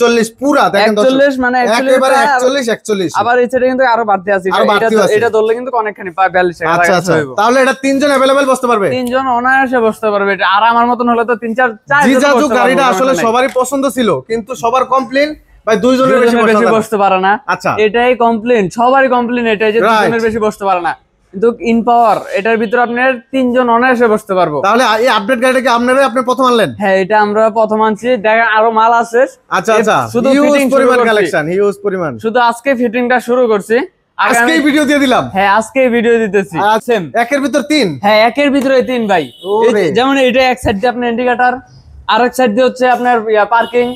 41 পুরা দেখেন 41 মানে একেবারে 41 আবার এই সাইডে কিন্তু আরো বাড়তি আছে এটা ধরলে কিন্তু অনেকখানি পায় 42 টাকা। আচ্ছা আচ্ছা, তাহলে এটা তিনজন अवेलेबल বসতে পারবে? তিনজন অনায়াসে বসতে পারবে এটা। আর আমার মতন হলে তো 3-4 জিজাজু গাড়িটা আসলে সবারই পছন্দ ছিল, কিন্তু সবার কমপ্লেইন ভাই দুইজনের বেশি বসতে পারে না। আচ্ছা, এটাই কমপ্লেইন, সবারই কমপ্লেইন এটাই যে দুইজনের বেশি বসতে পারে না। কিন্তু ইন পাওয়ার এটার ভিতরে আপনার তিনজন অনায়াসে বসতে পারবো। তাহলে এই আপডেট গাড়িটা কি আপনি প্রথম আনলেন? হ্যাঁ, এটা আমরা প্রথম আনছি। দেখেন আরো মাল আছে। আচ্ছা আচ্ছা, শুধু হিউজ পরিমাণ কালেকশন, হিউজ পরিমাণ। শুধু আজকে ফিটিংটা শুরু করছি, আজকেই ভিডিও দিয়ে দিলাম। হ্যাঁ, আজকেই ভিডিও দিতেছি। সেম একের ভিতর তিন। হ্যাঁ, একের ভিতরে তিন ভাই। যেমন এটা এক সাইড দিয়ে আপনার ইন্ডিকেটর, আরেক সাইড দিয়ে হচ্ছে আপনার পার্কিং,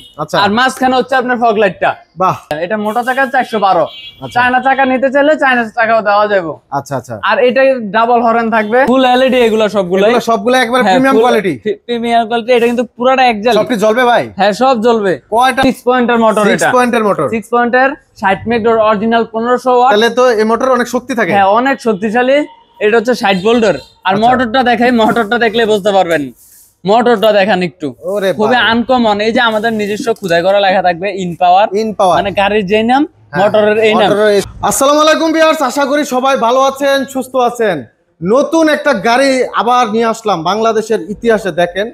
আর মাঝখানে হচ্ছে আপনার ফগ লাইটটা। বাহ, এটা মোটা চাকা 412। চায়না চাকা নিতে চাইলে চায়না চাকাও দেওয়া যাবে। আচ্ছা আচ্ছা, আর এটা ডাবল হর্ন থাকবে, ফুল এলইডি। এগুলো সবগুলো একবার প্রিমিয়াম কোয়ালিটি। Premium quality. এটা কিন্তু পুরোটা এক জ্বালা। সব কি জ্বলবে ভাই? হ্যাঁ, সব জ্বলবে। কয়টা 6 পয়েন্টের মোটর? 6 পয়েন্টের মোটর। 6 পয়েন্টের 60 মেগার অরিজিনাল 1500 ওয়াট। তাহলে তো এই মোটর অনেক শক্তি থাকে। হ্যাঁ, অনেক শক্তিশালী। এটা হচ্ছে 60 ভোল্টের। আর মোটরটা দেখাই, মোটরটা দেখলে বুঝতে পারবেন। মোটরটা দেখান একটু, খুবই আনকমন। এই যে আমাদের নিজস্ব খোদাই করা লেখা থাকবে ইন পাওয়ার, মানে গাড়ির যেই নাম মোটরের এই নাম। আসসালামু আলাইকুম ভিউয়ার্স, আশা করি সবাই ভালো আছেন, সুস্থ আছেন। নতুন একটা গাড়ি আবার নিয়ে আসলাম বাংলাদেশের ইতিহাসে। দেখেন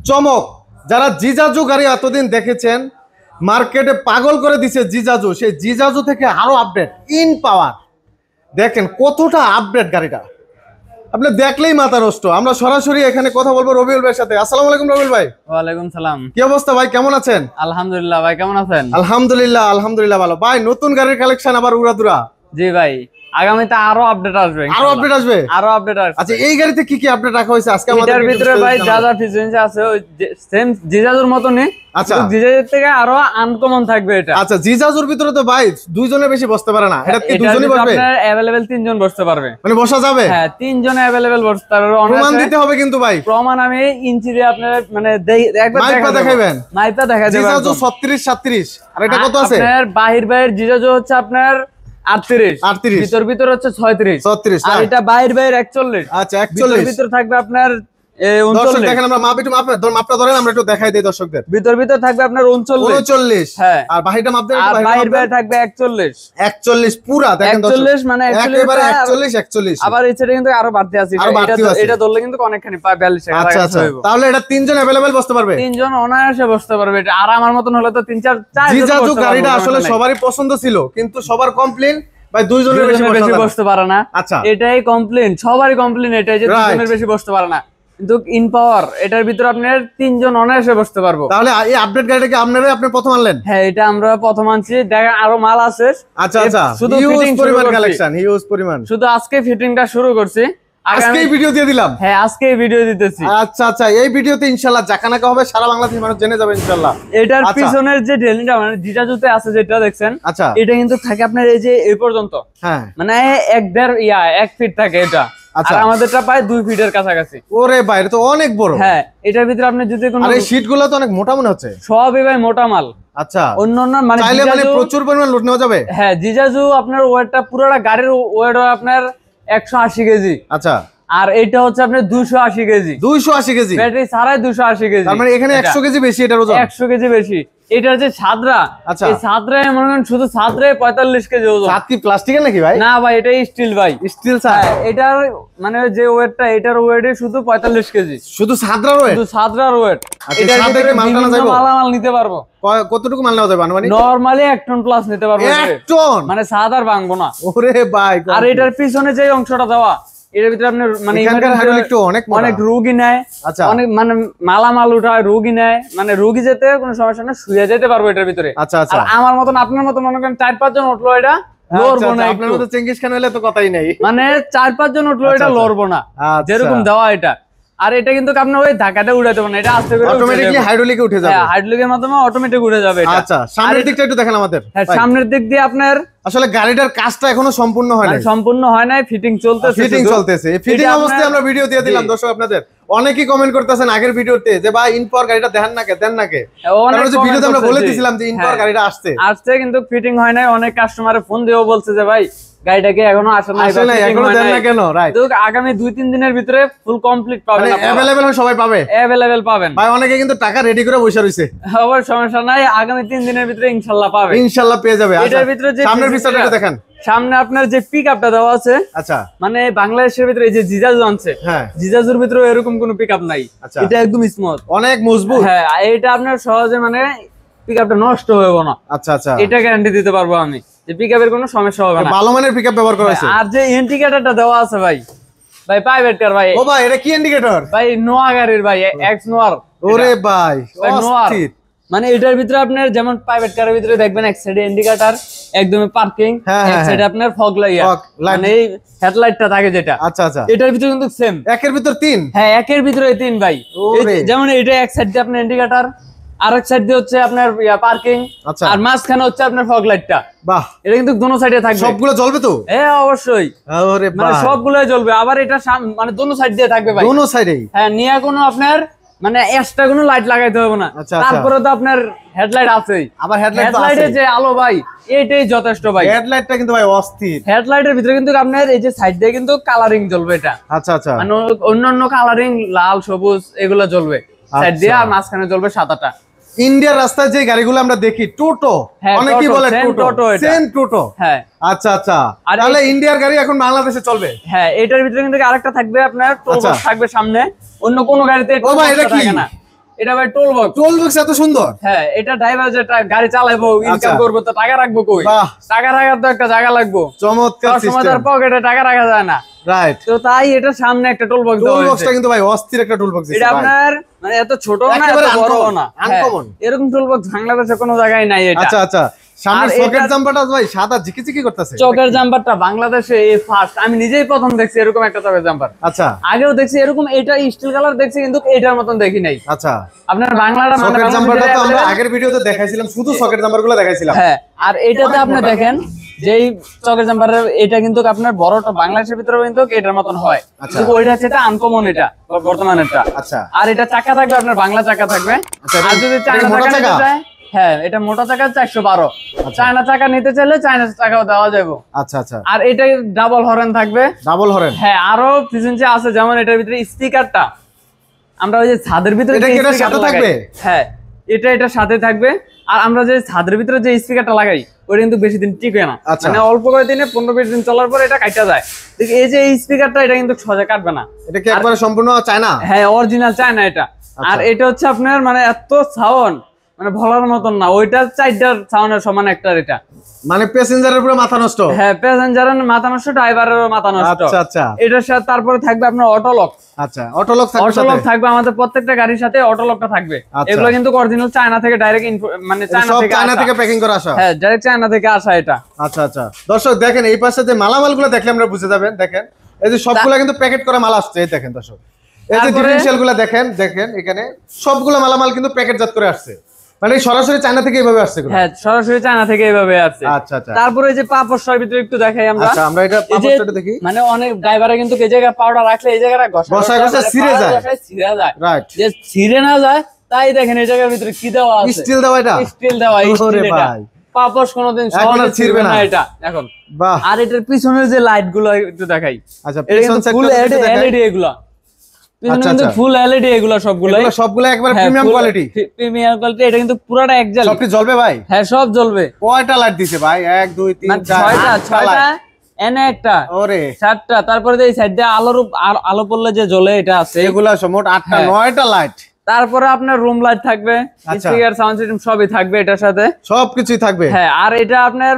চমক, যারা জিজাজু গাড়ি এতদিন দেখেছেন, মার্কেটে পাগল করে দিছে জিজাজু, সেই জিজাজু থেকে আরো আপডেট ইন পাওয়ার। দেখেন কতটা আপডেট গাড়িটা, আপনি দেখলেই মাথা নষ্ট। আমরা সরাসরি এখানে কথা বলবো রবিউল ভাইয়ের সাথে। আসসালামু আলাইকুম রবিউল ভাই। ওয়ালাইকুম সালাম। কি অবস্থা ভাই, কেমন আছেন? আলহামদুলিল্লাহ ভাই, কেমন আছেন? আলহামদুলিল্লাহ আলহামদুলিল্লাহ ভালো। ভাই নতুন গাড়ির কালেকশন আবার উড়াদুরা। জি ভাই, আগামীতে আরো আপডেট আসবে। আরো আপডেট আসবে? আরো আপডেট আসবে। আচ্ছা, এই গাড়িতে কি কি আপডেট রাখা হয়েছে আজকে আমাদের ভিতরে ভাই? যা যা ফিচার আছে ওই সেম জিজাজুর মতনই। আচ্ছা, জিজাজুর থেকে আরো আনকমন থাকবে এটা। আচ্ছা, জিজাজুর ভিতরে তো ভাই দুইজনের বেশি বসতে পারে না, এটা কি দুইজনই বসবে? আপনার अवेलेबल তিনজন বসতে পারবে, মানে বসা যাবে? হ্যাঁ, তিনজনে अवेलेबल বসতে পারবে। প্রমাণ দিতে হবে কিন্তু ভাই। প্রমাণ আমি ইঞ্চি দিয়ে আপনার মানে একবার মাইপা দেখাবেন। মাইপা দেখা যাবে। জিজাজু 36 37। আর এটা কত আছে? আপনার বাহির জিজাজু হচ্ছে আপনার 38, ভিতর হচ্ছে 36। আর এটা বাহির 41। আচ্ছা, 41 ভিতর থাকবে আপনার দেখেন আমরা মাপটা ধরেন, আমরা একটু দেখাই দেই দর্শকদের। ভিতর থাকবে আপনার 39। হ্যাঁ, আর বাহিরটা মাপ দেন। বাহির থাকবে 41 পুরা দেখেন 41 মানে একেবারে 41। আবার এই সাইডে কিন্তু আরো বাড়তি আছে। এটা ধরলে কিন্তু অনেকখানি পায় 42 টাকা। আচ্ছা আচ্ছা, তাহলে এটা তিনজন अवेलेबल বসতে পারবে? তিনজন অনায়াসে বসতে পারবে এটা। আর আমার মতন হলে তো 3-4 জিজাজু গাড়িটা আসলে সবারই পছন্দ ছিল, কিন্তু সবার কমপ্লেইন ভাই দুইজনের বেশি বসতে পারে না। আচ্ছা, এটাই কমপ্লেইন, সবারই কমপ্লেইন এটাই যে দুইজনের বেশি বসতে পারে না। কিন্তু ইন পাওয়ার এটার ভিতরে আপনার তিনজন অনায়াসে বসতে পারবো। তাহলে এই আপডেট গাড়িটা কি আপনি প্রথম আনলেন? হ্যাঁ, এটা আমরা প্রথম আনছি। দেখেন আরো মাল আছে। আচ্ছা আচ্ছা, শুধু হিউজ পরিমাণ কালেকশন, হিউজ পরিমাণ। শুধু আজকে ফিটিংটা শুরু করছি, আজকেই ভিডিও দিয়ে দিলাম। হ্যাঁ, আজকেই ভিডিও দিতেছি। আচ্ছা আচ্ছা, এই ভিডিওতে ইনশাআল্লাহ জাকানাকা হবে, সারা বাংলাদেশের মানুষ জেনে যাবে ইনশাআল্লাহ। এটার পিছনের যে ডেলিটা মানে জিজাজুতে আছে যেটা দেখছেন, আচ্ছা, এটা কিন্তু থাকে আপনার এই যে এই পর্যন্ত। হ্যাঁ, মানে 1 ফিট থাকে এটা। আচ্ছা, আর আমাদেরটা প্রায় 2 ফিটের কাছাকাছি। ওরে ভাই, এটা তো অনেক বড়। হ্যাঁ, এটার ভিতরে আপনি যদি কোনো, আর এই শীটগুলো তো অনেক মোটা মনে হচ্ছে। সবই ভাই মোটা মাল। আচ্ছা, অন্যান্য মানে চাইলে মানে প্রচুর পরিমাণ লোড নেওয়া যাবে। হ্যাঁ, জিজাজু আপনার ওয়েটটা পুরোটা গাড়ির ওয়েট আপনার 180 কেজি। আচ্ছা, আর এটা হচ্ছে আপনার 280 কেজি। 280 কেজি ব্যাটারি ছাড়াই 280 কেজি। তার মানে এখানে 100 কেজি বেশি এটার ওজন। 100 কেজি বেশি। এটার যে ছাদরা, আচ্ছা, এই ছাদরায় মনে করেন শুধু ছাদরায় 45 কেজি ওজন। ছাদ কি প্লাস্টিকের নাকি ভাই? না ভাই, এটা স্টিল ভাই, স্টিল ছাদ। এটার মানে যে ওয়েটটা, এটার ওয়েট শুধু 45 কেজি। শুধু ছাদরার ওয়েট? শুধু ছাদরার ওয়েট। এটার ভিতরে মালামাল নিতে পারবো। কতটুকু মাল নেওয়া যাবে? মানে নরমালি 1 টন প্লাস নিতে পারবো। 1 টন? মানে ছাদ আর ভাঙবো না। ওরে ভাই, আর এটার পিছনে যে অংশটা দেওয়া, এর ভিতরে আপনার মানে অনেক রোগী নেয়। আচ্ছা, অনেক মানে মালামাল উঠায়, রোগী নেয়, মানে রোগী যেতে কোনো সমস্যা না, শুয়ে যেতে পারবো এটার ভিতরে। আচ্ছা আচ্ছা, আর আমার মতন আপনার মতন মনে করেন 4-5 জন উঠলো, এটা লড়বো না। আপনার মতো চেঙ্গিস খান হলে তো কথাই নাই। মানে 4-5 জন উঠলো, এটা লড়বো না, যেরকম দেওয়া এটা। আর এটা কিন্তু আপনি ওই ধাক্কাতে উড়াতে পারেন, এটা আস্তে করে অটোমেটিক্যালি হাইড্রোলিকে উঠে যাবে। হ্যাঁ, হাইড্রোলিকের মাধ্যমে অটোমেটিক উঠে যাবে এটা। আচ্ছা, সামনের দিকটা একটু দেখেন আমাদের। হ্যাঁ, সামনের দিক দিয়ে আপনার আসলে গাড়িটার কাজটা এখনো সম্পূর্ণ হয় নাই। সম্পূর্ণ হয় নাই, ফিটিং চলতেছে। এই ফিটিং অবস্থায় আমরা ভিডিও দিয়ে দিলাম দর্শক আপনাদের। অনেকেই কমেন্ট করতেছেন আগের ভিডিওতে যে ভাই ইনপাওয়ার গাড়িটা দেন না কে। আমরা যে ভিডিওতে আমরা বলে দিয়েছিলাম যে ইনপাওয়ার গাড়িটা আসছে, কিন্তু ফিটিং হয় নাই। অনেক কাস্টমারে ফোন দিয়েও বলছে যে ভাই গাড়িটাকে এখনো আসে নাই, এখনো দেন না কেন? রাইট, তো আগামী 2-3 দিনের ভিতরে ফুল কমপ্লিট পাবেন, মানে अवेलेबल সবাই পাবে, अवेलेबल পাবেন ভাই। অনেকে কিন্তু টাকা রেডি করে বসে রইছে, আবার সমস্যা নাই, আগামী 3 দিনের ভিতরে ইনশাআল্লাহ পাবে, ইনশাআল্লাহ পেয়ে যাবে। এটার ভিতরে যে সামনের পিছনটা দেখেন, সামনে আপনার যে পিকআপটা দেওয়া আছে, আচ্ছা, মানে বাংলাদেশের ভিতরে এই যে জিজাজু আনছে, হ্যাঁ, জিজাজুর ভিতরে এরকম কোনো পিকআপ নাই, এটা একদম স্মুথ, অনেক মজবুত। হ্যাঁ, এটা আপনার সহজে মানে পিকআপটা নষ্ট হবে না। আচ্ছা আচ্ছা, এটা গ্যারান্টি দিতে পারবো আমি যে পিকআপের কোনো সমস্যা হবে না, ভালো মানের পিকআপ ব্যবহার করা হয়েছে। আর যে ইন্ডিকেটরটা দেওয়া আছে ভাই, ভাই প্রাইভেট কার ভাই, ও ভাই এটা কি ইন্ডিকেটর ভাই নোয়া গাড়ির ভাই, এক্স নোয়ার। ওরে ভাই অস্থির, মানে এটার ভিতরে আপনার যেমন প্রাইভেট কারের ভিতরে দেখবেন এক সাইডে ইন্ডিকেটর, একদমই পার্কিং, এক সাইডে আপনার ফগ লাইট, মানে এই হেডলাইটটা থাকে যেটা। আচ্ছা আচ্ছা, এটার ভিতরে কিন্তু সেম, একের ভিতর 3, হ্যাঁ একের ভিতরে 3 ভাই। যেমন এটা এক সাইড দিয়ে আপনার ইন্ডিকেটর, আরেক সাইড দিয়ে হচ্ছে আপনার পার্কিং, আর মাঝখানে হচ্ছে আপনার ফগ লাইটটা। বাহ, এটা কিন্তু দুনো সাইডে থাকবে, সবগুলো জ্বলবে তো? হ্যাঁ অবশ্যই, ওরে মানে সবগুলোই জ্বলবে। আবার এটা মানে দুনো সাইড দিয়ে থাকবে ভাই, দুনো সাইডেই, হ্যাঁ, নিয়ে কোনো আপনার মানে এক্সট্রা কোনো লাইট লাগাইতে হবে না। তারপরে তো আপনার হেডলাইট আছেই, আবার হেডলাইটের যে আলো ভাই এটাই যথেষ্ট ভাই। হেডলাইটটা কিন্তু ভাই অস্থির, হেডলাইটের ভিতরে কিন্তু আপনার এই যে সাইড দিয়ে কিন্তু কালারিং জ্বলবে এটা। আচ্ছা আচ্ছা, মানে অন্যান্য কালারিং লাল সবুজ এগুলো জ্বলবে সাইড দিয়ে, আর মাঝখানে জ্বলবে সাদাটা। ইন্ডিয়ার রাস্তায় যে গাড়িগুলো আমরা দেখি টোটো, অনেকেই বলে টোটো, সেম টোটো। হ্যাঁ আচ্ছা আচ্ছা, তাহলে ইন্ডিয়ার গাড়ি এখন বাংলাদেশে চলবে? হ্যাঁ, এটার ভিতরে কিন্তু আরেকটা থাকবে আপনার টোল বক্স থাকবে সামনে, অন্য কোনো গাড়িতে টোল বক্স থাকে না। এটা ভাই টোল বক্স, টোল বক্স এত সুন্দর। হ্যাঁ, এটা ড্রাইভার যেটা গাড়ি চালাবো, ইনকাম করবো, তো টাকা রাখবো কই? টাকা রাখার তো একটা জায়গা লাগবে, চমৎকার সিস্টেম, সময় তার পকেটে টাকা রাখা যায় না। রাইট, তো তাই এটা সামনে একটা টোল বক্স দেওয়া হয়েছে। টোল বক্সটা কিন্তু ভাই অস্থির একটা টোল বক্স, এটা আপনার মানে এত ছোট না, এত বড় না, আনকমন। এরকম টোল বক্স বাংলাদেশে কোনো জায়গায় নাই এটা। আচ্ছা আচ্ছা, সামনের সকেট জাম্পারটা ভাই সাদা ঝিকিঝিকি করতেছে, চকের জাম্পারটা বাংলাদেশে এই ফার্স্ট, আমি নিজেই প্রথম দেখছি এরকম একটা চকের জাম্পার। আচ্ছা, আগেও দেখছি এরকম, এটা স্টিল কালার দেখছি কিন্তু এটার মতন দেখি নাই। আচ্ছা, আপনার বাংলাটা সকেট জাম্পারটা তো আমরা আগের ভিডিওতে দেখাইছিলাম, শুধু সকেট জাম্পারগুলো দেখাইছিলাম। হ্যাঁ, আর এটাতে আপনি দেখেন যেই চকের জাম্পারের এটা কিন্তু আপনার বড়টা বাংলাদেশের ভিতরে কিন্তু এটার মতন হয়, কিন্তু ওইটা হচ্ছে এটা আনকমন, এটা বর্তমানেরটা। আচ্ছা, আর এটা চাকা থাকবে আপনার বাংলা চাকা থাকবে, আর যদি চায়না চাকা নিতে চায়, হ্যাঁ এটা মোটা চাকা 412, চায়না চাকা নিতে চাইলে চায়না চাকাও দেওয়া যাবে। আচ্ছা আচ্ছা, আর এটা ডাবল হর্ন থাকবে, ডাবল হর্ন, হ্যাঁ। আরো ফিচার আছে, যেমন এটার ভিতরে স্পিকারটা আমরা ওই যে ছাদের ভিতরে থাকবে, হ্যাঁ এটার সাথে থাকবে। আর আমরা যে ছাদের ভিতরে যে স্পিকারটা লাগাই ওটা কিন্তু বেশি দিন টিকে না, মানে অল্প কয়েকদিনে 15-20 দিন চলার পর এটা কাটা যায়। এই যে স্পিকারটা এটা কিন্তু সহজে কাটবে না, এটা কি একবারে সম্পূর্ণ চায়না? হ্যাঁ, অরিজিনাল চায়না এটা। আর এটা হচ্ছে আপনার মানে এত সাউন্ড, মানে বলার মতন না, ওইটা 4টার সাউন্ডের সমান একটা, এটা মানে প্যাসেঞ্জারের পুরো মাথা নষ্ট। হ্যাঁ, প্যাসেঞ্জারের মাথা নষ্ট, ড্রাইভারেরও মাথা নষ্ট। আচ্ছা আচ্ছা, এটার সাথে তারপরে থাকবে আপনার অটো লক। আচ্ছা, অটো লক থাকবে, অটো লক থাকবে আমাদের প্রত্যেকটা গাড়ির সাথে অটো লকটা থাকবে। এগুলো কিন্তু অরিজিনাল চায়না থেকে ডাইরেক্ট, মানে চায়না থেকে প্যাকিং করে আসা। হ্যাঁ, ডাইরেক্ট চায়না থেকে আসা এটা। আচ্ছা আচ্ছা, দর্শক দেখেন এই পাশে যে মালামালগুলো দেখলে আমরা বুঝে যাবেন। দেখেন এই যে সবগুলা কিন্তু প্যাকেট করা মাল আসছে, এই দেখেন দর্শক, এই যে ডিফারেন্সিয়ালগুলো দেখেন, দেখেন এখানে সবগুলো মালামাল কিন্তু প্যাকেটজাত করে আসছে, মানে সরাসরি চায়না থেকে এইভাবে আসছে। হ্যাঁ, সরাসরি চায়না থেকে এইভাবে আসছে। আচ্ছা আচ্ছা, তারপরে এই যে পাপড়টার ভিতরে একটু দেখাই আমরা। আচ্ছা, আমরা এটা পাপড়টা দেখি। মানে অনেক ড্রাইভারে কিন্তু এই জায়গায় পাউডার রাখলে এই জায়গাটা ঘষা ছিঁড়ে যায়, রাইট, যে ছিঁড়ে না যায় তাই দেখেন এই জায়গার ভিতরে কি দেওয়া আছে, স্টিল দেওয়া, এটা স্টিল দেওয়া, স্টিল এটা। পাপড় কোনোদিন সহজে ছিঁড়বে না এটা এখন। বাহ, আর এটার পিছনের যে লাইট গুলো একটু দেখাই। আচ্ছা, পিছন ফুল এলইডি এগুলো, কিন্তু ফুল এলইডি এগুলো সবগুলো একবার প্রিমিয়াম কোয়ালিটি, প্রিমিয়াম কোয়ালিটি। এটা কিন্তু পুরোটা এক জ্বাল, সব কি জ্বলবে ভাই? হ্যাঁ, সব জ্বলবে। কয়টা লাইট দিছে ভাই? 1 2 3 4 6টা, এনে একটা, ওরে 7টা। তারপরে এই সাইড দিয়ে আলো পড়লে যে জ্বলে এটা আছে, এগুলা মোট 8টা 9টা লাইট। তারপরে আপনার রুম লাইট থাকবে, স্পিকার, সাউন্ড সিস্টেম সবই থাকবে এটার সাথে, সবকিছুই থাকবে। হ্যাঁ, আর এটা আপনার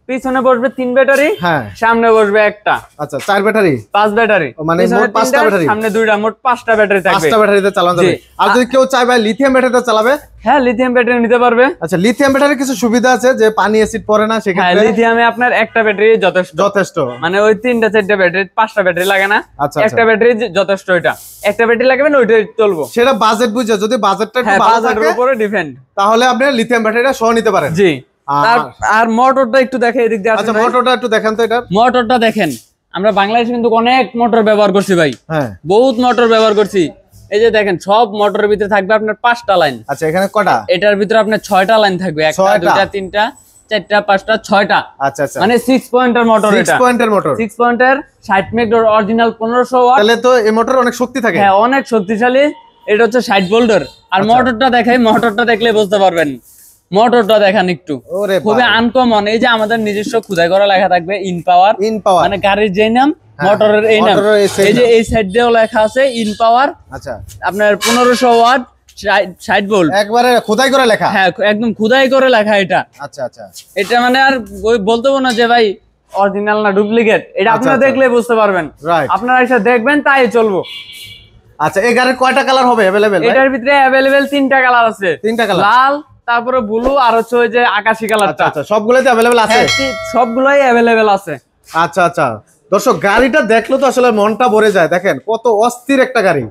পিছনে বসবে 3 ব্যাটারি, হ্যাঁ সামনে বসবে একটা। আচ্ছা, 4 ব্যাটারি, 5 ব্যাটারি, মানে মোট 5টা ব্যাটারি, সামনে 2টা, মোট 5টা ব্যাটারি থাকবে। 5টা ব্যাটারিতে চালানো যাবে। আর যদি কেউ চায় ভাই লিথিয়াম ব্যাটারিতে চালাবে, হ্যাঁ লিথিয়াম ব্যাটারি নিতে পারবে। আচ্ছা, লিথিয়াম ব্যাটারির কিছু সুবিধা আছে, যে পানি অ্যাসিড পড়ে না সেক্ষেত্রে। হ্যাঁ, লিথিয়ামে আপনার একটা ব্যাটারি যথেষ্ট, মানে ওই 3টা 4টা ব্যাটারি, 5টা ব্যাটারি লাগে না, একটা ব্যাটারি যথেষ্ট। এটা একটা ব্যাটারি লাগবে না, ওইটাই চলবে। সেটা বাজেট বুঝে, যদি বাজেটটা একটু ভালো থাকে, বাজেটের উপরে ডিপেন্ড, তাহলে আপনি লিথিয়াম ব্যাটারিটা সহ নিতে পারেন। জি। আর মোটরটা একটু দেখে এদিক দিয়ে। আচ্ছা, মোটরটা একটু দেখান তো। এটা মোটরটা দেখেন, আমরা বাংলাদেশে কিন্তু অনেক মোটর ব্যবহার করছি ভাই, হ্যাঁ বহুত মোটর ব্যবহার করছি। এই যে দেখেন, সব মোটরের ভিতরে থাকবে আপনার 5টা লাইন। আচ্ছা, এখানে কটা? এটার ভিতরে আপনার 6টা লাইন থাকবে, 1টা 2টা 3টা চারটা, পাঁচটা, ছয়টা। আচ্ছা আচ্ছা, মানে 6 পয়েন্টের মোটর, 6 এটা পয়েন্টের মোটর, 6 পয়েন্টের 60 মেগার অরিজিনাল 1500 ওয়াট। তাহলে তো এই মোটর অনেক শক্তি থাকে। হ্যাঁ, অনেক শক্তিশালী। এটা হচ্ছে 60 ভোল্টের। আর মোটরটা দেখাই, মোটরটা দেখলে বুঝতে পারবেন। মোটরটা দেখেন একটু, খুবই আনকমন। এই যে আমাদের নিজস্ব খোদাই করা লেখা থাকবে ইন পাওয়ার, মানে গাড়ির যে নাম মোটরের এই নাম। এই যে এই সাইড দিয়েও লেখা আছে ইন পাওয়ার। আচ্ছা, আপনার 1500 ওয়াট 60 ভোল্ট, একবারে খোদাই করে লেখা। হ্যাঁ, একদম খোদাই করে লেখা এটা। আচ্ছা আচ্ছা, এটা মানে আর ওই বলতে না যে ভাই অরিজিনাল না ডুপ্লিকেট, এটা আপনারা দেখলে বুঝতে পারবেন। আপনারা এসে দেখবেন তাই চলবো। আচ্ছা, এই গাড়ির কয়টা কালার হবে अवेलेबल? এটার ভিতরে अवेलेबल 3টা কালার আছে। 3টা কালার, লাল, তারপরে ব্লু, আর হচ্ছে ওই যে আকাশী কালারটা। আচ্ছা, সবগুলোতে अवेलेबल আছে? সবগুলাই अवेलेबल আছে। আচ্ছা আচ্ছা, দর্শক গাড়িটা দেখলো তো আসলে মনটা ভরে যায়। দেখেন কত অস্থির একটা গাড়ি,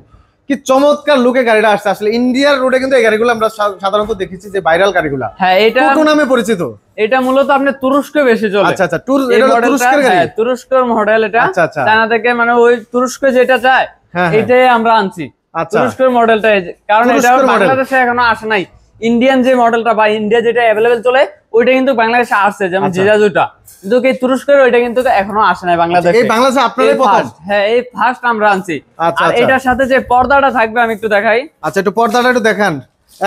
কি চমৎকার লুকে গাড়িটা আসছে। আসলে ইন্ডিয়ার রোডে কিন্তু এই গাড়িগুলো আমরা সাধারণত দেখেছি যে ভাইরাল গাড়িগুলো। হ্যাঁ, এটা কোন নামে পরিচিত? এটা মূলত আপনি তুরস্কে বেশি চলে। আচ্ছা আচ্ছা, তুরস্কের গাড়ি। হ্যাঁ, তুরস্কের মডেল এটা। আচ্ছা আচ্ছা, চায়না থেকে, মানে ওই তুরস্কে যেটা চায় এটাই আমরা আনছি। তুরস্কের মডেলটা, কারণ এটা বাংলাদেশে এখনো আসে নাই। ইন্ডিয়ান যে মডেলটা বা ইন্ডিয়া যেটা अवेलेबल চলে ওইটা কিন্তু বাংলাদেশে আসছে, যেমন জিজাজুটা। কিন্তু এই তুরস্কের ওইটা কিন্তু এখনো আসে নাই বাংলাদেশে। এই বাংলাদেশে আপনারাই প্রথম? হ্যাঁ, এই ফার্স্ট আমরা আনছি। আচ্ছা, আর এটার সাথে যে পর্দাটা থাকবে আমি একটু দেখাই। আচ্ছা, একটু পর্দাটা একটু দেখান।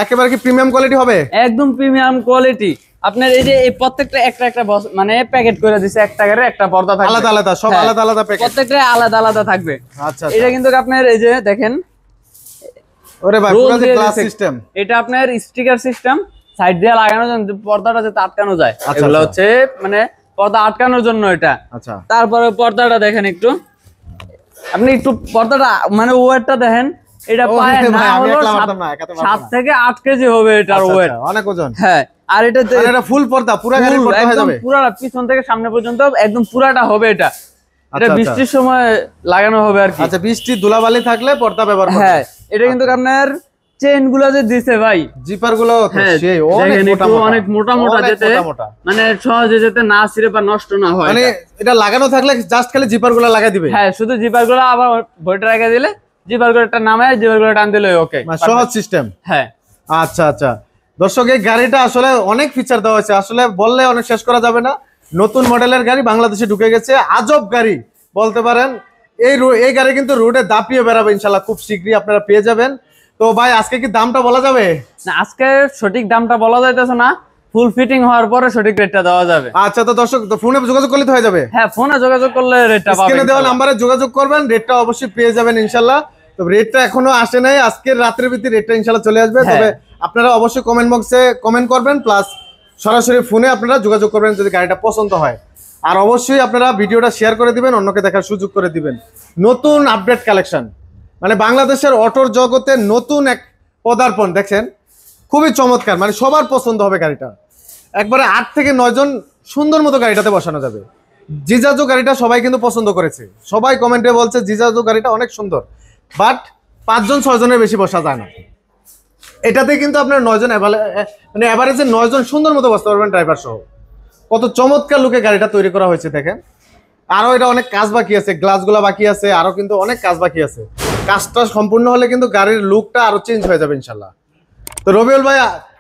একেবারে কি প্রিমিয়াম কোয়ালিটি হবে? একদম প্রিমিয়াম কোয়ালিটি। আপনার এই যে এই প্রত্যেকটা একটা মানে প্যাকেট করে দিছে, একটা করে একটা পর্দা থাকবে, আলাদা আলাদা, সব আলাদা আলাদা প্যাকেট, প্রত্যেকটা আলাদা আলাদা থাকবে। আচ্ছা, এটা কিন্তু আপনার এই যে দেখেন, ওরে ভাই পুরো যে গ্লাস সিস্টেম, এটা আপনার স্টিকার সিস্টেম, সাইড দিয়ে লাগানো জন্য পর্দাটা যাতে আটকানো যায়। এগুলো হচ্ছে মানে পর্দা আটকানোর জন্য এটা। আচ্ছা, তারপরে পর্দাটা দেখেন একটু, আপনি একটু পর্দাটা মানে ওয়েটটা দেখেন। এটা পায় না হলো 7 থেকে 8 কেজি হবে এটার ওয়েট, অনেক ওজন। হ্যাঁ, আর এটা ফুল পর্দা, পুরো গাড়ির পর্দা হয়ে যাবে, পুরো পিছন থেকে সামনে পর্যন্ত একদম পুরাটা হবে এটা। এটা বৃষ্টির সময় লাগানো হবে আর কি। আচ্ছা, বৃষ্টি ধুলাবালি থাকলে পর্দা ব্যবহার করবে। হ্যাঁ, এটা কিন্তু আপনার চেইন গুলো যে দিছে ভাই, জিপার গুলো সেই অনেক মোটা মোটা, যেতে মানে সহজে যেতে না ছিঁড়ে বা নষ্ট না হয়। মানে এটা লাগানো থাকলে জাস্ট খালি জিপার গুলো লাগাই দিবে। হ্যাঁ, শুধু জিপার গুলো আবার বইটা রেখে দিলে জিপার গুলোটা নামায় জিপার গুলো টান দিলে ওকে, সহজ সিস্টেম। হ্যাঁ, আচ্ছা আচ্ছা, দর্শক এই গাড়িটা আসলে অনেক ফিচার দেওয়া হয়েছে, আসলে বললে অনেক শেষ করা যাবে না। নতুন মডেলের গাড়ি বাংলাদেশে ঢুকে গেছে, আজব গাড়ি বলতে পারেন। এই গাড়ি কিন্তু রোডে দাপিয়ে বেড়াবে ইনশাল্লাহ, খুব শীঘ্রই আপনারা পেয়ে যাবেন। তো ভাই আজকে কি দামটা বলা যাবে? না, আজকে সঠিক দামটা বলা যাইতেছে না, ফুল ফিটিং হওয়ার পরে সঠিক রেটটা দেওয়া যাবে। আচ্ছা, তো দর্শক ফোনে যোগাযোগ করলে তো হয়ে যাবে? হ্যাঁ, ফোনে যোগাযোগ করলে রেটটা পাবেন, স্ক্রিনে দেওয়া নম্বরে যোগাযোগ করবেন, রেটটা অবশ্যই পেয়ে যাবেন ইনশাল্লাহ। তো রেটটা এখনো আসে নাই, আজকের রাতের ভিতরে রেটটা ইনশাল্লাহ চলে আসবে। তবে আপনারা অবশ্যই কমেন্ট বক্সে কমেন্ট করবেন, প্লাস সরাসরি ফোনে আপনারা যোগাযোগ করবেন যদি গাড়িটা পছন্দ হয়। আর অবশ্যই আপনারা ভিডিওটা শেয়ার করে দিবেন, অন্যকে দেখার সুযোগ করে দিবেন। নতুন আপডেট কালেকশন, মানে বাংলাদেশের অটোর জগতে নতুন এক পদার্পণ দেখছেন, খুবই চমৎকার, মানে সবার পছন্দ হবে গাড়িটা। একবারে 8 থেকে 9 জন সুন্দর মতো গাড়িটাতে বসানো যাবে। জিজাজু গাড়িটা সবাই কিন্তু পছন্দ করেছে, সবাই কমেন্টে বলছে জিজাজু গাড়িটা অনেক সুন্দর, বাট 5 জন 6 জনের বেশি বসা যায় না। এটাতে কিন্তু আপনার 9 জন মানে এভারেজে 9 জন সুন্দর মতো বসতে পারবেন ড্রাইভার সহ। কত চমৎকার লুকে গাড়িটা তৈরি করা হয়েছে দেখেন। আরো এটা অনেক কাজ বাকি আছে, গ্লাসগুলো বাকি আছে, আরো কিন্তু অনেক কাজ বাকি আছে। কাজটা সম্পূর্ণ হলে কিন্তু গাড়ির লুকটা আরো চেঞ্জ হয়ে যাবে ইনশাল্লাহ। তো রবিউল ভাই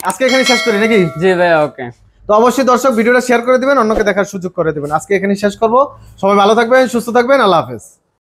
আজকে এখানে শেষ করি নাকি? জি ভাই, ওকে। তো অবশ্যই দর্শক ভিডিওটা শেয়ার করে দিবেন, অন্যকে দেখার সুযোগ করে দিবেন। আজকে এখানে শেষ করব। সবাই ভালো থাকবেন, সুস্থ থাকবেন, আল্লাহ হাফেজ।